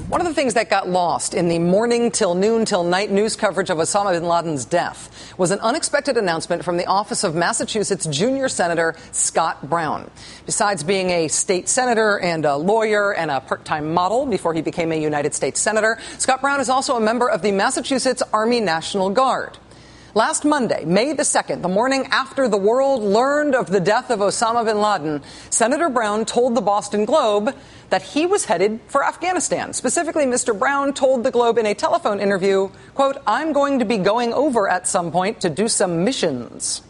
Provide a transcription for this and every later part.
One of the things that got lost in the morning till noon till night news coverage of Osama bin Laden's death was an unexpected announcement from the office of Massachusetts junior Senator Scott Brown. Besides being a state senator and a lawyer and a part-time model before he became a United States senator, Scott Brown is also a member of the Massachusetts Army National Guard. Last Monday, May the 2nd, the morning after the world learned of the death of Osama bin Laden, Senator Brown told the Boston Globe that he was headed for Afghanistan. Specifically, Mr. Brown told the Globe in a telephone interview, quote, "I'm going to be going over at some point to do some missions."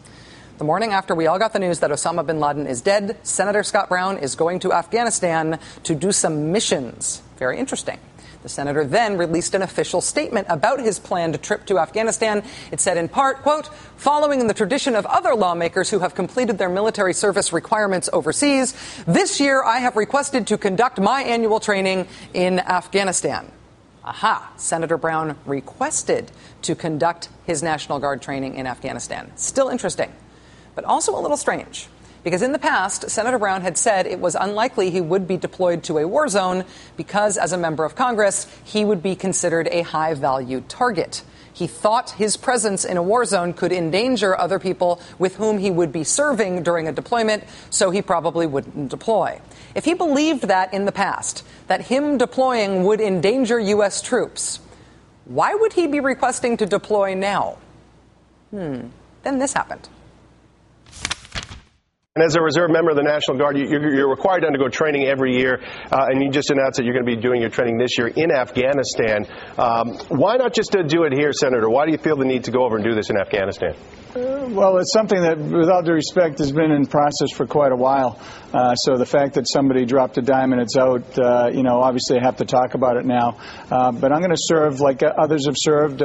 The morning after we all got the news that Osama bin Laden is dead, Senator Scott Brown is going to Afghanistan to do some missions. Very interesting. The senator then released an official statement about his planned trip to Afghanistan. It said in part, quote, "Following in the tradition of other lawmakers who have completed their military service requirements overseas, this year I have requested to conduct my annual training in Afghanistan." Aha, Senator Brown requested to conduct his National Guard training in Afghanistan. Still interesting, but also a little strange. Because in the past, Senator Brown had said it was unlikely he would be deployed to a war zone because, as a member of Congress, he would be considered a high-value target. He thought his presence in a war zone could endanger other people with whom he would be serving during a deployment, so he probably wouldn't deploy. If he believed that in the past, that him deploying would endanger U.S. troops, why would he be requesting to deploy now? Then this happened. And as a reserve member of the National Guard, you're required to undergo training every year, and you just announced that you're going to be doing your training this year in Afghanistan. Why not just do it here, Senator? Why do you feel the need to go over and do this in Afghanistan? Well, it's something that, with all due respect, has been in process for quite a while. So the fact that somebody dropped a dime and it's out, obviously I have to talk about it now. But I'm going to serve like others have served.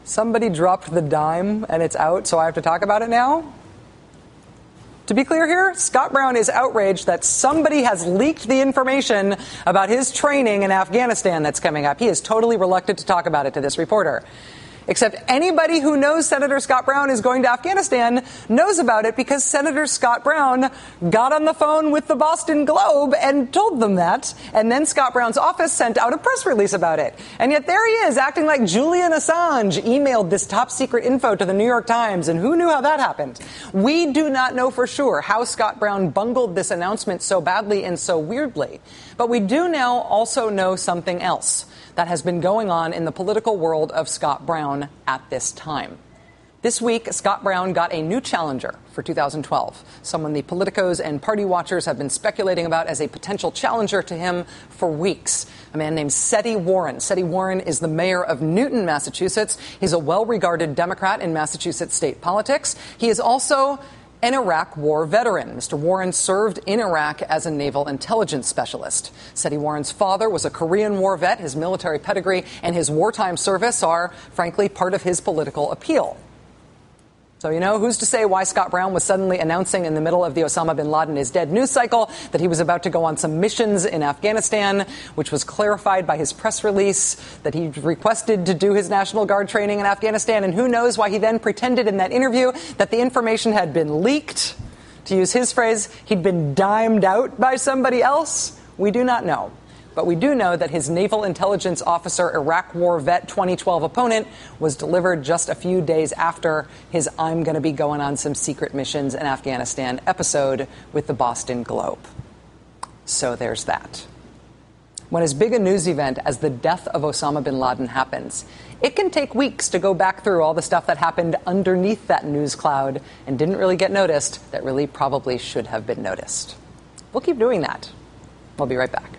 Somebody dropped the dime and it's out, so I have to talk about it now? To be clear here, Scott Brown is outraged that somebody has leaked the information about his training in Afghanistan that's coming up. He is totally reluctant to talk about it to this reporter. Except anybody who knows Senator Scott Brown is going to Afghanistan knows about it because Senator Scott Brown got on the phone with the Boston Globe and told them that. And then Scott Brown's office sent out a press release about it. And yet there he is, acting like Julian Assange emailed this top secret info to the New York Times. And who knew how that happened? We do not know for sure how Scott Brown bungled this announcement so badly and so weirdly. But we do now also know something else that has been going on in the political world of Scott Brown at this time. This week, Scott Brown got a new challenger for 2012, someone the politicos and party watchers have been speculating about as a potential challenger to him for weeks, a man named Seti Warren. Seti Warren is the mayor of Newton, Massachusetts. He's a well-regarded Democrat in Massachusetts state politics. He is also an Iraq war veteran. Mr. Warren served in Iraq as a naval intelligence specialist. Seti Warren's father was a Korean War vet. His military pedigree and his wartime service are, frankly, part of his political appeal. So, who's to say why Scott Brown was suddenly announcing in the middle of the Osama bin Laden is dead news cycle that he was about to go on some missions in Afghanistan, which was clarified by his press release that he requested to do his National Guard training in Afghanistan. And who knows why he then pretended in that interview that the information had been leaked. To use his phrase, he'd been dimed out by somebody else. We do not know. But we do know that his naval intelligence officer, Iraq war vet 2012 opponent was delivered just a few days after his "I'm going to be going on some secret missions in Afghanistan" episode with the Boston Globe. So there's that. When as big a news event as the death of Osama bin Laden happens, it can take weeks to go back through all the stuff that happened underneath that news cloud and didn't really get noticed that really probably should have been noticed. We'll keep doing that. We'll be right back.